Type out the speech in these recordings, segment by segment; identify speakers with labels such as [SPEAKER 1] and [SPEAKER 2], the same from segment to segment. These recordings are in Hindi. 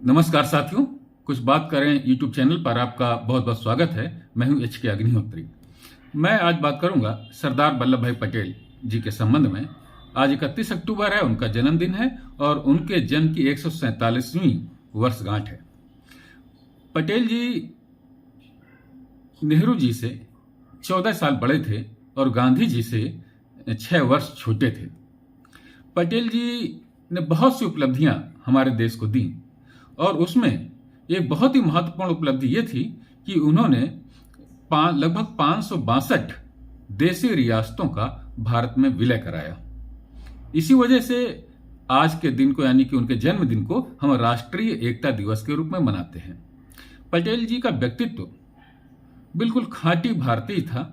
[SPEAKER 1] नमस्कार साथियों, कुछ बात करें यूट्यूब चैनल पर आपका बहुत बहुत स्वागत है। मैं हूं एच के अग्निहोत्री। मैं आज बात करूंगा सरदार वल्लभ भाई पटेल जी के संबंध में। आज 31 अक्टूबर है, उनका जन्मदिन है और उनके जन्म की 147वीं वर्षगांठ है। पटेल जी नेहरू जी से 14 साल बड़े थे और गांधी जी से 6 वर्ष छोटे थे। पटेल जी ने बहुत सी उपलब्धियां हमारे देश को दी और उसमें एक बहुत ही महत्वपूर्ण उपलब्धि ये थी कि उन्होंने लगभग 562 देशी रियासतों का भारत में विलय कराया। इसी वजह से आज के दिन को, यानी कि उनके जन्मदिन को, हम राष्ट्रीय एकता दिवस के रूप में मनाते हैं। पटेल जी का व्यक्तित्व बिल्कुल खांटी भारतीय था।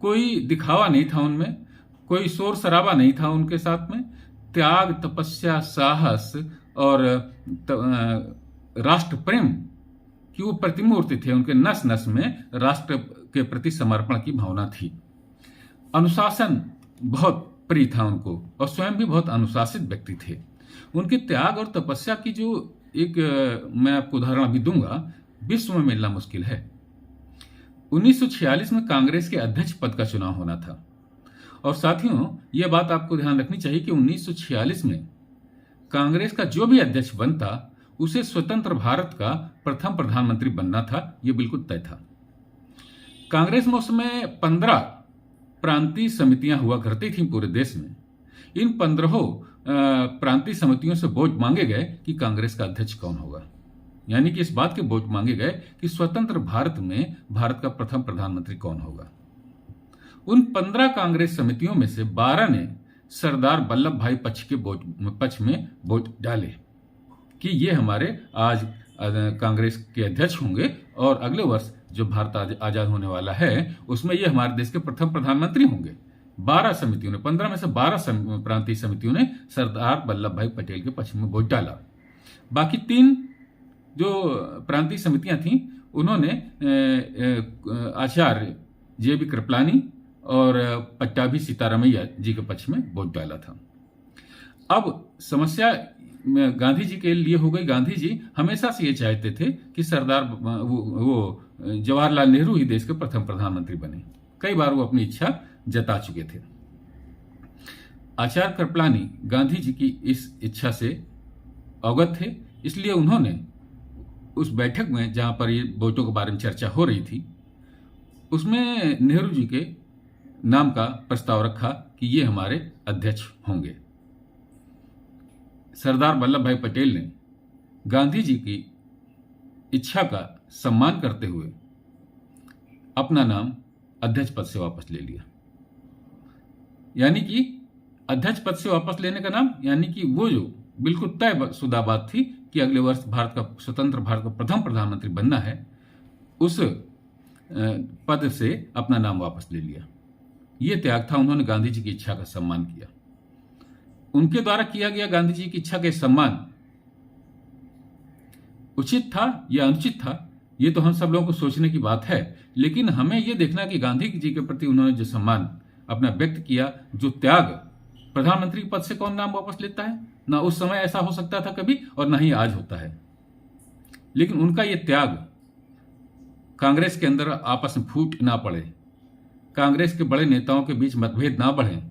[SPEAKER 1] कोई दिखावा नहीं था उनमें, कोई शोर शराबा नहीं था उनके साथ में। त्याग, तपस्या, साहस और राष्ट्र प्रेम की वो प्रतिमूर्ति थे। उनके नस नस में राष्ट्र के प्रति समर्पण की भावना थी। अनुशासन बहुत प्रिय था उनको और स्वयं भी बहुत अनुशासित व्यक्ति थे। उनके त्याग और तपस्या की जो एक मैं आपको उदाहरण अभी दूंगा, विश्व में मिलना मुश्किल है। 1946 में कांग्रेस के अध्यक्ष पद का चुनाव होना था और साथियों, यह बात आपको ध्यान रखनी चाहिए कि 1946 में कांग्रेस का जो भी अध्यक्ष बनता उसे स्वतंत्र भारत का प्रथम प्रधानमंत्री बनना था। यह बिल्कुल तय था। कांग्रेस में उस समय 15 प्रांतीय समितियां हुआ करती थी पूरे देश में। इन 15 प्रांतीय समितियों से वोट मांगे गए कि कांग्रेस का अध्यक्ष कौन होगा, यानी कि इस बात के वोट मांगे गए कि स्वतंत्र भारत में भारत का प्रथम प्रधानमंत्री कौन होगा। उन 15 कांग्रेस समितियों में से 12 ने सरदार वल्लभ भाई पक्ष में वोट डाले कि ये हमारे आज कांग्रेस के अध्यक्ष होंगे और अगले वर्ष जो भारत आजाद होने वाला है उसमें ये हमारे देश के प्रथम प्रधानमंत्री होंगे। 12 समितियों ने, 15 में से 12 प्रांतीय समितियों ने सरदार वल्लभ भाई पटेल के पक्ष में वोट डाला। बाकी 3 जो प्रांतीय समितियां थीं उन्होंने आचार्य जे.बी. कृपलानी और पट्टाभी सीतारामैया जी के पक्ष में वोट डाला था। अब समस्या गांधी जी के लिए हो गई। गांधी जी हमेशा से ये चाहते थे कि सरदार वो जवाहरलाल नेहरू ही देश के प्रथम प्रधानमंत्री बने। कई बार वो अपनी इच्छा जता चुके थे। आचार्य कृपलानी गांधी जी की इस इच्छा से अवगत थे, इसलिए उन्होंने उस बैठक में जहां पर ये वोटों के बारे में चर्चा हो रही थी उसमें नेहरू जी के नाम का प्रस्ताव रखा कि ये हमारे अध्यक्ष होंगे। सरदार वल्लभ भाई पटेल ने गांधी जी की इच्छा का सम्मान करते हुए अपना नाम अध्यक्ष पद से वापस ले लिया। यानी कि अध्यक्ष पद से वापस लेने का नाम, यानी कि वो जो बिल्कुल तयशुदा बात थी कि अगले वर्ष स्वतंत्र भारत का प्रथम प्रधानमंत्री बनना है, उस पद से अपना नाम वापस ले लिया। ये त्याग था। उन्होंने गांधी जी की इच्छा का सम्मान किया। उनके द्वारा किया गया गांधी जी की इच्छा का सम्मान उचित था या अनुचित था, ये तो हम सब लोगों को सोचने की बात है। लेकिन हमें यह देखना कि गांधी जी के प्रति उन्होंने जो सम्मान अपना व्यक्त किया, जो त्याग, प्रधानमंत्री पद से कौन नाम वापस लेता है? ना उस समय ऐसा हो सकता था कभी और ना ही आज होता है। लेकिन उनका यह त्याग, कांग्रेस के अंदर आपस में फूट ना पड़े, कांग्रेस के बड़े नेताओं के बीच मतभेद ना बढ़े,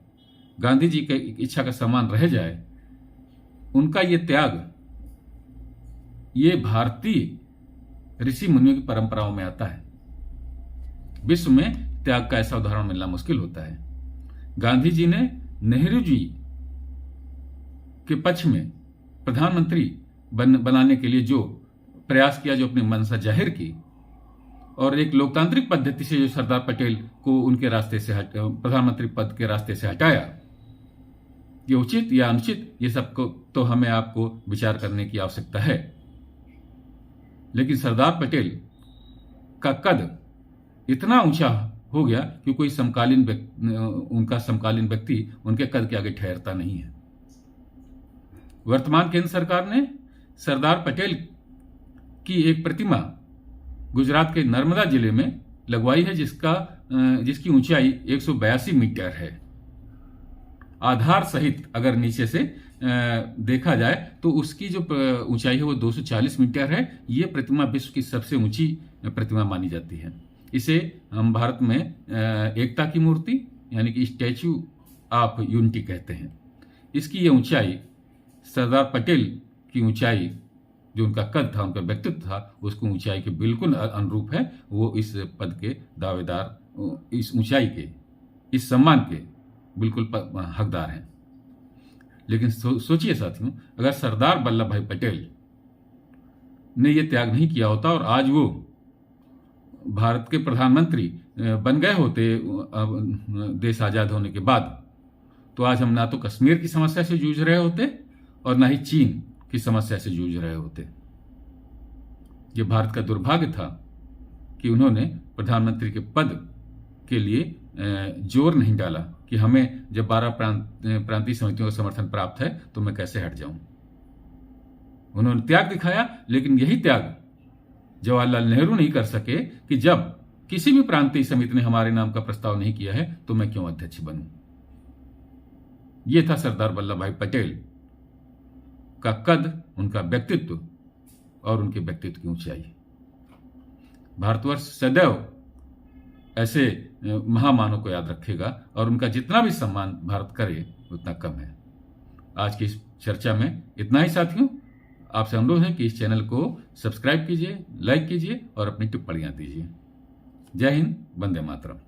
[SPEAKER 1] गांधी जी की इच्छा का सम्मान रह जाए, उनका ये त्याग, ये भारतीय ऋषि मुनियों की परंपराओं में आता है। विश्व में त्याग का ऐसा उदाहरण मिलना मुश्किल होता है। गांधी जी ने नेहरू जी के पक्ष में प्रधानमंत्री बनाने के लिए जो प्रयास किया, जो अपनी मंशा जाहिर की और एक लोकतांत्रिक पद्धति से जो सरदार पटेल को उनके रास्ते से प्रधानमंत्री पद के रास्ते से हटाया, ये उचित या अनुचित, ये सबको तो हमें आपको विचार करने की आवश्यकता है। लेकिन सरदार पटेल का कद इतना ऊंचा हो गया कि कोई उनका समकालीन व्यक्ति उनके कद के आगे ठहरता नहीं है। वर्तमान केंद्र सरकार ने सरदार पटेल की एक प्रतिमा गुजरात के नर्मदा जिले में लगवाई है, जिसकी ऊंचाई 182 मीटर है। आधार सहित अगर नीचे से देखा जाए तो उसकी जो ऊंचाई है वो 240 मीटर है। ये प्रतिमा विश्व की सबसे ऊंची प्रतिमा मानी जाती है। इसे हम भारत में एकता की मूर्ति यानी कि स्टैच्यू ऑफ यूनिटी कहते हैं। इसकी ये ऊंचाई सरदार पटेल की ऊंचाई, जो उनका कद था, उनका व्यक्तित्व था, उसको ऊंचाई के बिल्कुल अनुरूप है। वो इस पद के दावेदार, इस ऊंचाई के, इस सम्मान के बिल्कुल हकदार हैं। लेकिन सोचिए साथियों, अगर सरदार वल्लभ भाई पटेल ने यह त्याग नहीं किया होता और आज वो भारत के प्रधानमंत्री बन गए होते देश आजाद होने के बाद, तो आज हम ना तो कश्मीर की समस्या से जूझ रहे होते और ना ही चीन की समस्या से जूझ रहे होते। ये भारत का दुर्भाग्य था कि उन्होंने प्रधानमंत्री के पद के लिए जोर नहीं डाला कि हमें जब 12 प्रांतीय समितियों का समर्थन प्राप्त है तो मैं कैसे हट जाऊं। उन्होंने त्याग दिखाया, लेकिन यही त्याग जवाहरलाल नेहरू नहीं कर सके कि जब किसी भी प्रांतीय समिति ने हमारे नाम का प्रस्ताव नहीं किया है तो मैं क्यों अध्यक्ष बनूं। यह था सरदार वल्लभ भाई पटेल का कद, उनका व्यक्तित्व और उनके व्यक्तित्व की ऊंचाई। भारतवर्ष सदैव ऐसे महामानव को याद रखेगा और उनका जितना भी सम्मान भारत करे उतना कम है। आज की इस चर्चा में इतना ही साथियों। आपसे अनुरोध है कि इस चैनल को सब्सक्राइब कीजिए, लाइक कीजिए और अपनी टिप्पणियां दीजिए। जय हिंद, वंदे मातरम।